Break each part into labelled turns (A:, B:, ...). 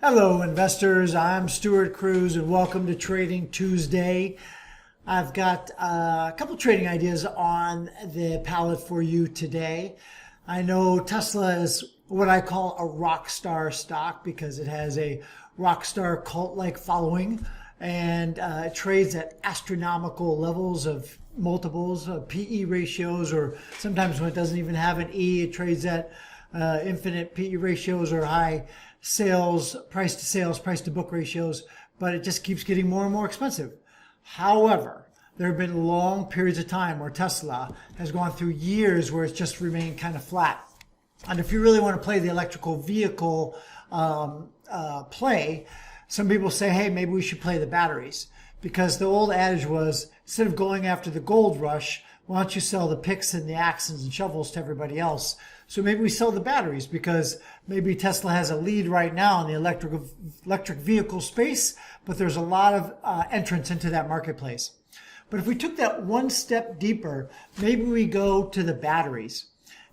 A: Hello investors, I'm Stuart Kruse and welcome to Trading Tuesday. I've got a couple trading ideas on the palette for you today. I know Tesla is what I call a rock star stock because it has a rock star cult-like following and it trades at astronomical levels of multiples of PE ratios, or sometimes when it doesn't even have an E, it trades at infinite PE ratios or high sales, price to book ratios, but it just keeps getting more and more expensive. However, there have been long periods of time where Tesla has gone through years where it's just remained kind of flat. And if you really want to play the electrical vehicle play, some people say, hey, maybe we should play the batteries. Because the old adage was, instead of going after the gold rush, why don't you sell the picks and the axes and shovels to everybody else? So maybe we sell the batteries because maybe Tesla has a lead right now in the electric vehicle space, but there's a lot of entrants into that marketplace. But if we took that one step deeper, maybe we go to the batteries.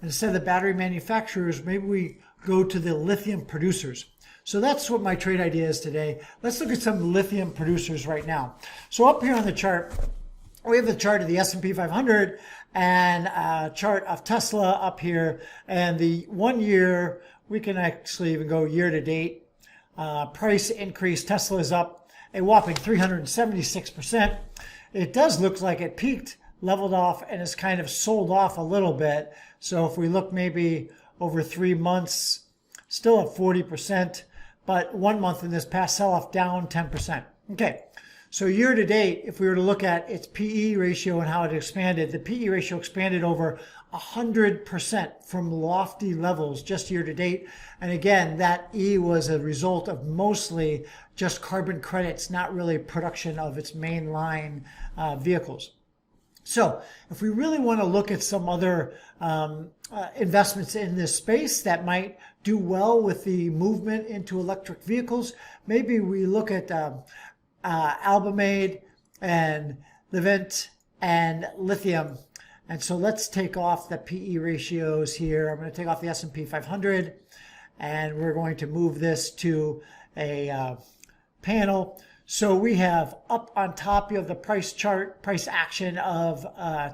A: Instead of the battery manufacturers, maybe we go to the lithium producers. So that's what my trade idea is today. Let's look at some lithium producers right now. So up here on the chart, we have the chart of the S&P 500 and a chart of Tesla up here. And the 1 year, we can actually even go year to date. Price increase, Tesla is up a whopping 376%. It does look like it peaked, leveled off, and is kind of sold off a little bit. So if we look maybe over 3 months, still at 40%, but 1 month in this past sell-off down 10%. Okay. So year to date, if we were to look at its PE ratio and how it expanded, the PE ratio expanded over 100% from lofty levels just year to date. And again, that E was a result of mostly just carbon credits, not really production of its mainline vehicles. So if we really want to look at some other investments in this space that might do well with the movement into electric vehicles, maybe we look at Albemarle and Livent and Lithium. And so let's take off the PE ratios here. I'm going to take off the S&P 500 and we're going to move this to a panel. So we have up on top, you have the price chart, price action of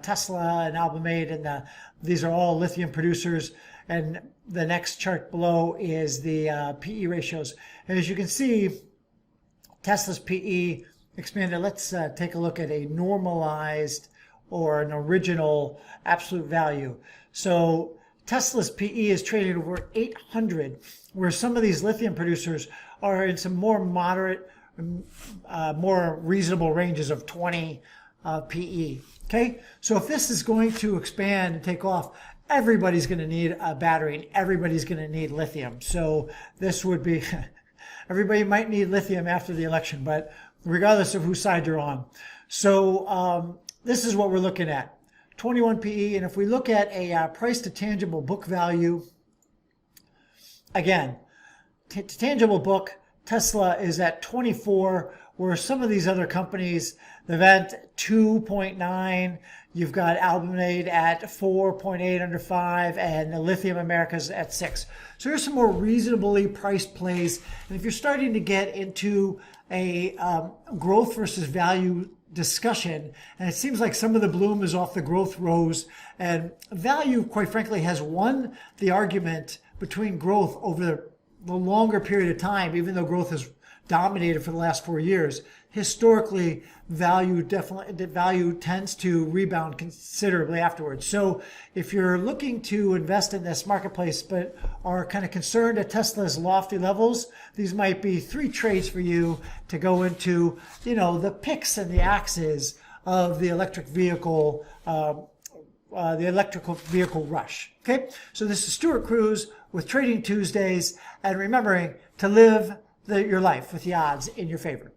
A: Tesla and Albemarle, and these are all lithium producers. And the next chart below is the PE ratios. And as you can see, Tesla's PE expanded. Let's take a look at a normalized or an original absolute value. So Tesla's PE is traded over 800, where some of these lithium producers are in some more moderate, more reasonable ranges of 20 PE. Okay, so if this is going to expand and take off, everybody's going to need a battery and everybody's going to need lithium. So this would be, everybody might need lithium after the election, but regardless of whose side you're on. So this is what we're looking at, 21 PE. And if we look at a price to tangible book value, again, tangible book, Tesla is at 24, where some of these other companies, the Vent 2.9, you've got Albemarle at 4.8 under 5, and the Lithium Americas at 6. So here's some more reasonably priced plays. And if you're starting to get into a growth versus value discussion, and it seems like some of the bloom is off the growth rose, and value, quite frankly, has won the argument between growth over the longer period of time, even though growth has dominated for the last 4 years. Historically, value tends to rebound considerably afterwards. So if you're looking to invest in this marketplace but are kind of concerned at Tesla's lofty levels, these might be 3 trades for you to go into, the picks and the axes of the electrical vehicle rush. Okay, so this is Stuart Kruse with Trading Tuesdays, and remembering to live your life with the odds in your favor.